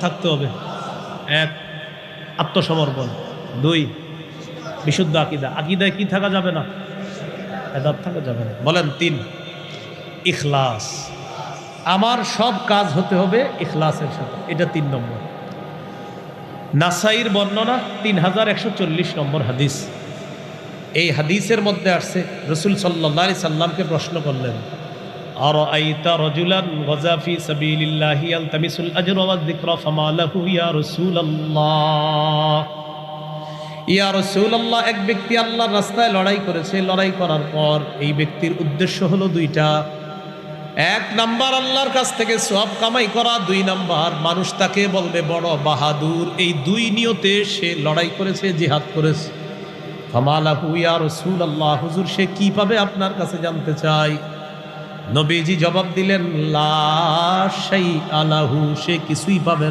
থাকতে হবে। এক, আত্মসমর্পণ। দুই, বিশুদ্ধ আকীদা। আকীদায় কি থাকা যাবে না? বেদাত থাকা যাবে না। বলেন তিন, ইখলাস। আমার সব কাজ হতে হবে ইখলাসের সাথে। এটা ৩ নম্বর। নাসাইর বর্ণনা ৩১৪০ নম্বর হাদিস। এই হাদিসের মধ্যে আসছে রাসূল সাল্লাল্লাহু আলাইহি সাল্লামকে প্রশ্ন করলেন, আরাআইতা রাজুলান গাজা ফি সাবিলিল্লাহি ইয়ালতামিসুল আজরা ওয়াজ যিকরা ফামা লাহু ইয়া রাসূলুল্লাহ। ইয়া রাসূলুল্লাহ, এক ব্যক্তি আল্লাহর রাস্তায় লড়াই করেছে। লড়াই করার পর এই ব্যক্তির উদ্দেশ্য হলো দুইটা। এক নাম্বার আল্লাহর কাছ থেকে সওয়াব কামাই করা, দুই নাম্বার মানুষ তাকে বলবে বড় বাহাদুর। এই দুই নিয়তে সে লড়াই করেছে, জিহাদ করেছে। ফামা লাহু ইয়া রাসূলুল্লাহ, হুজুর সে কি পাবে আপনার কাছে জানতে চাই। নবীজি জবাব দিলেন, লা শাইআ লাহু, সে কিছুই পাবে না।